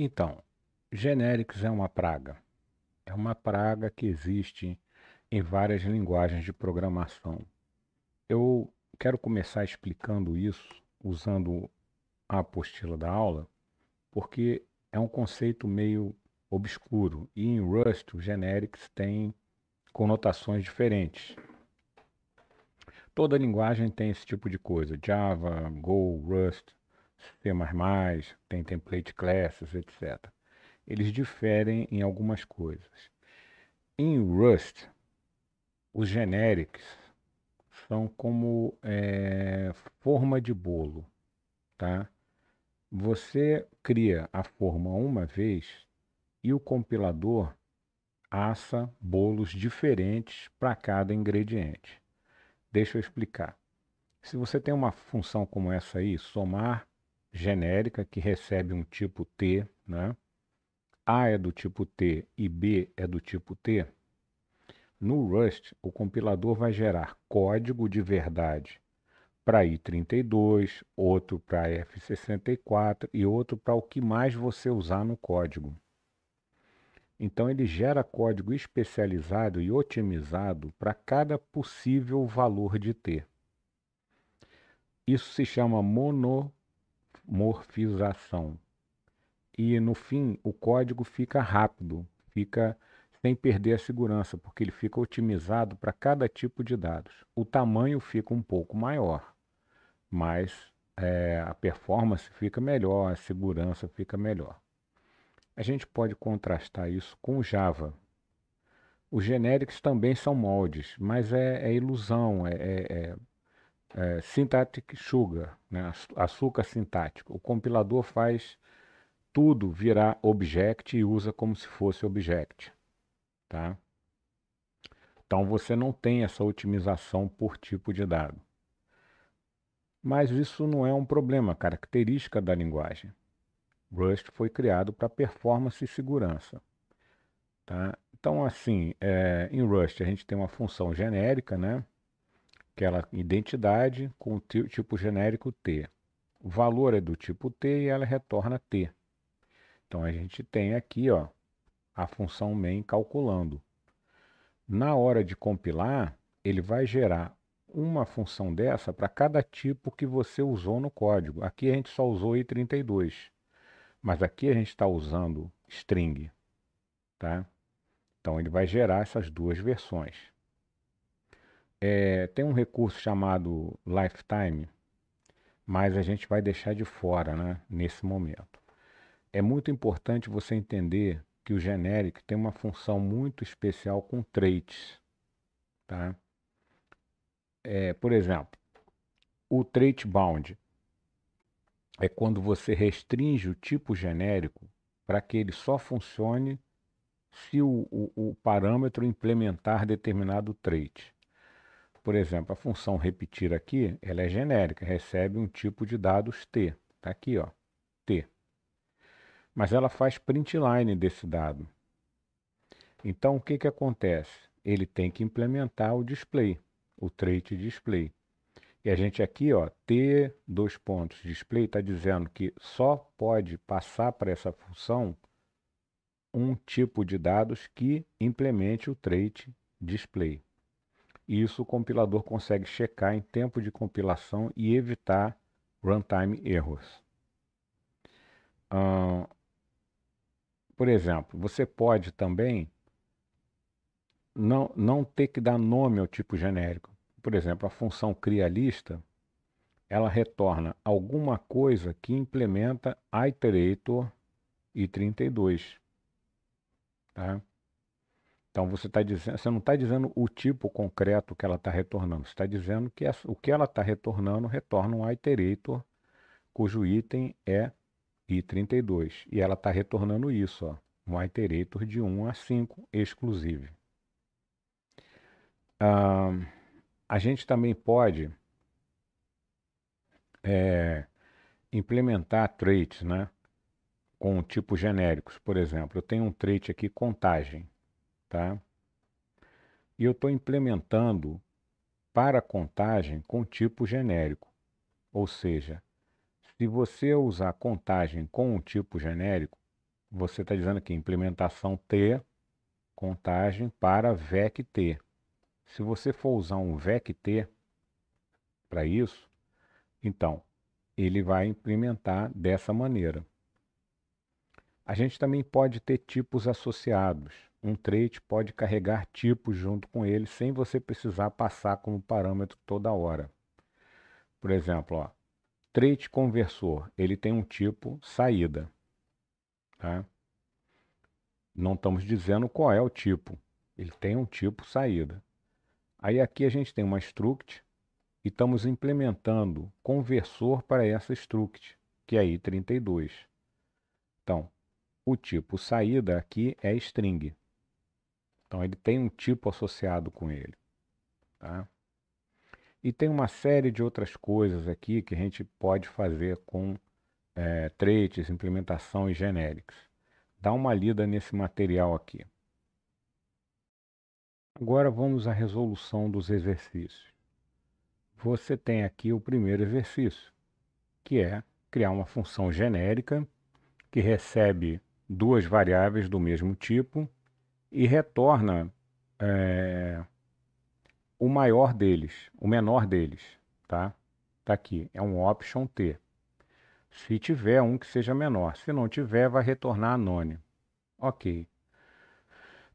Então, genéricos é uma praga. É uma praga que existe em várias linguagens de programação. Eu quero começar explicando isso usando a apostila da aula, porque é um conceito meio obscuro e em Rust os generics têm conotações diferentes. Toda linguagem tem esse tipo de coisa: Java, Go, Rust, C++, tem template classes, etc. Eles diferem em algumas coisas. Em Rust, os generics são como forma de bolo, tá? Você cria a forma uma vez e o compilador assa bolos diferentes para cada ingrediente. Deixa eu explicar. Se você tem uma função como essa aí, somar genérica que recebe um tipo T, né? A é do tipo T e B é do tipo T. No Rust, o compilador vai gerar código de verdade para i32, outro para f64 e outro para o que mais você usar no código. Então ele gera código especializado e otimizado para cada possível valor de t. Isso se chama monomorfização. E no fim o código fica rápido, fica sem perder a segurança, porque ele fica otimizado para cada tipo de dados. O tamanho fica um pouco maior, mas a performance fica melhor, a segurança fica melhor. A gente pode contrastar isso com Java. Os genéricos também são moldes, mas é ilusão, é syntactic sugar, né? Açúcar sintático. O compilador faz tudo virar object e usa como se fosse object, tá? Então você não tem essa otimização por tipo de dado. Mas isso não é um problema, característica da linguagem. Rust foi criado para performance e segurança, tá? Então, assim, em Rust a gente tem uma função genérica, né? Aquela identidade com o tipo genérico T. O valor é do tipo T e ela retorna T. Então a gente tem aqui, ó, a função main calculando. Na hora de compilar, ele vai gerar uma função dessa para cada tipo que você usou no código. Aqui a gente só usou i32, mas aqui a gente está usando string, tá? Então ele vai gerar essas duas versões. Tem um recurso chamado lifetime, mas a gente vai deixar de fora, né, nesse momento. É muito importante você entender que o generic tem uma função muito especial com traits, tá? Por exemplo, o trait bound é quando você restringe o tipo genérico para que ele só funcione se o parâmetro implementar determinado trait. Por exemplo, a função repetir aqui, ela é genérica, recebe um tipo de dados T. Está aqui, ó, T. Mas ela faz printline desse dado. Então, o que que acontece? Ele tem que implementar o display, o trait display. E a gente aqui, ó, T, dois pontos, display, está dizendo que só pode passar para essa função um tipo de dados que implemente o trait display. E isso o compilador consegue checar em tempo de compilação e evitar runtime errors. Por exemplo, você pode também não ter que dar nome ao tipo genérico. Por exemplo, a função criaLista, ela retorna alguma coisa que implementa iterator i32, tá? Então você não está dizendo o tipo concreto que ela está retornando, você está dizendo que o que ela está retornando retorna um iterator cujo item é i32. E ela está retornando isso, ó, um iterator de 1 a 5 exclusive. A gente também pode implementar traits, né, com tipos genéricos. Por exemplo, eu tenho um trait aqui, contagem, tá? E eu estou implementando para contagem com tipo genérico. Ou seja, se você usar contagem com um tipo genérico, você está dizendo aqui, implementação T, contagem para VEC-T. Se você for usar um VEC-T para isso, então ele vai implementar dessa maneira. A gente também pode ter tipos associados. Um trait pode carregar tipos junto com ele sem você precisar passar como parâmetro toda hora. Por exemplo, ó, trait conversor, ele tem um tipo saída. Tá? Não estamos dizendo qual é o tipo. Ele tem um tipo saída. Aí aqui a gente tem uma struct e estamos implementando conversor para essa struct, que é i32. Então, o tipo saída aqui é string. Então ele tem um tipo associado com ele. Tá? E tem uma série de outras coisas aqui que a gente pode fazer com traits, implementação e generics. Dá uma lida nesse material aqui. Agora vamos à resolução dos exercícios. Você tem aqui o primeiro exercício, que é criar uma função genérica que recebe duas variáveis do mesmo tipo e retorna o maior deles, o menor deles, tá? Tá aqui, é um option T. Se tiver um que seja menor, se não tiver, vai retornar anônimo. Ok.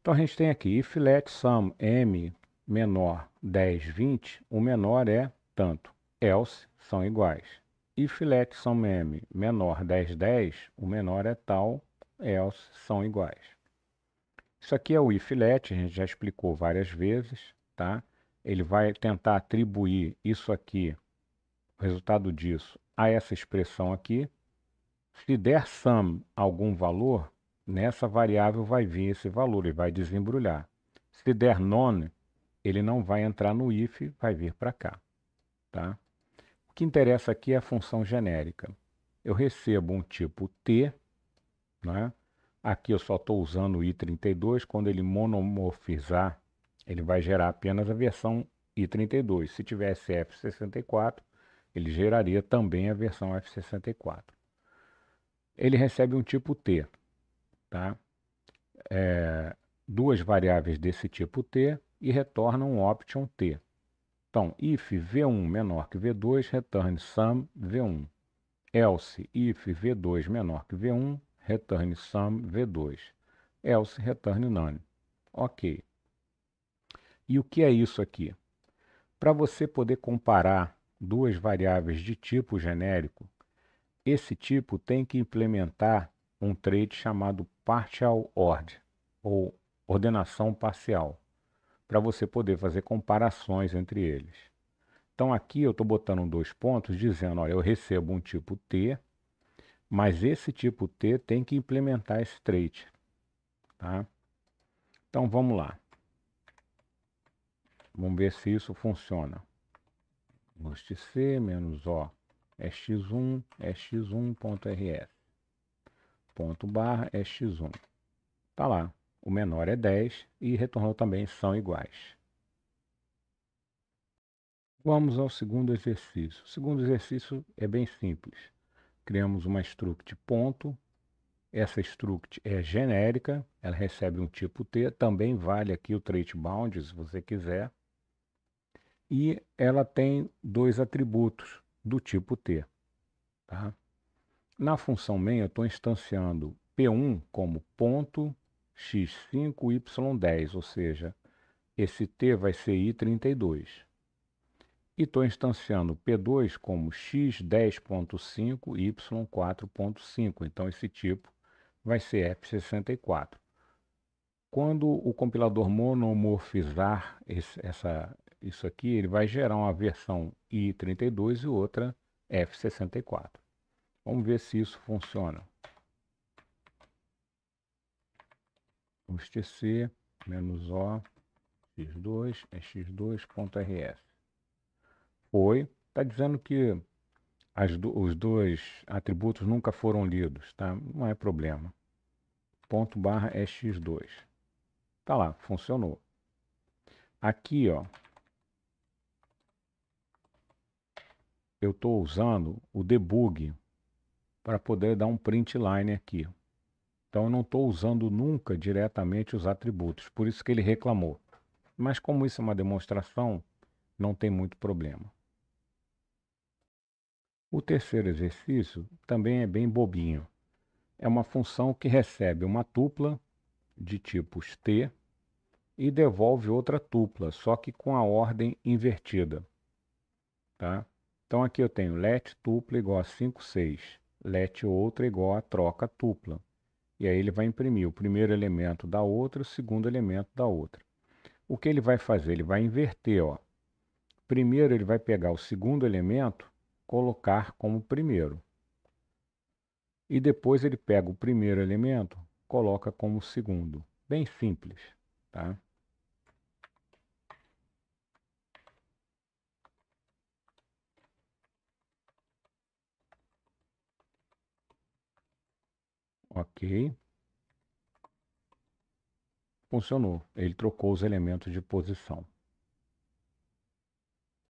Então a gente tem aqui, if let sum m menor 10, 20, o menor é tanto, else são iguais. If let sum m menor 10, 10, o menor é tal, else são iguais. Isso aqui é o if let, a gente já explicou várias vezes, tá? Ele vai tentar atribuir isso aqui, o resultado disso, a essa expressão aqui. Se der sum algum valor, nessa variável vai vir esse valor, ele vai desembrulhar. Se der none, ele não vai entrar no if, vai vir para cá. Tá? O que interessa aqui é a função genérica. Eu recebo um tipo T, né? Aqui eu só estou usando o i32, quando ele monomorfizar, ele vai gerar apenas a versão i32. Se tivesse F64, ele geraria também a versão F64. Ele recebe um tipo T, tá? Duas variáveis desse tipo T e retorna um option T. Então, if v1 menor que v2, returne sum v1. Else, if v2 menor que v1, returne sum v2. Else, returne none. Ok. E o que é isso aqui? Para você poder comparar duas variáveis de tipo genérico, esse tipo tem que implementar um trait chamado partial ord, ou ordenação parcial, para você poder fazer comparações entre eles. Então aqui eu estou botando dois pontos dizendo, olha, eu recebo um tipo T, mas esse tipo T tem que implementar esse trait. Tá? Então vamos lá. Vamos ver se isso funciona. Must C menos O é x1 é x1.rs. Ponto barra é x1. Tá lá. O menor é 10 e retornou também são iguais. Vamos ao segundo exercício. O segundo exercício é bem simples. Criamos uma struct ponto. Essa struct é genérica, ela recebe um tipo T, também vale aqui o trait bound, se você quiser. E ela tem dois atributos do tipo T. Tá? Na função main eu estou instanciando P1 como ponto x5y10, ou seja, esse T vai ser i32. E estou instanciando P2 como x10.5, y4.5. Então esse tipo vai ser F64. Quando o compilador monomorfizar isso aqui, ele vai gerar uma versão i32 e outra F64. Vamos ver se isso funciona. Vamos tc menos O x2 é x2.rs. Foi. Está dizendo que os dois atributos nunca foram lidos, tá? Não é problema. Ponto barra é x2. Tá lá, funcionou. Aqui, ó, eu estou usando o debug para poder dar um print line aqui. Então eu não estou usando nunca diretamente os atributos, por isso que ele reclamou. Mas como isso é uma demonstração, não tem muito problema. O terceiro exercício também é bem bobinho. É uma função que recebe uma tupla de tipos T e devolve outra tupla, só que com a ordem invertida, tá? Então aqui eu tenho let tupla igual a 5, 6, let outra igual a troca tupla. E aí ele vai imprimir o primeiro elemento da outra, o segundo elemento da outra. O que ele vai fazer? Ele vai inverter, ó. Primeiro ele vai pegar o segundo elemento, colocar como primeiro. E depois ele pega o primeiro elemento, coloca como segundo. Bem simples, tá? Ok. Funcionou. Ele trocou os elementos de posição.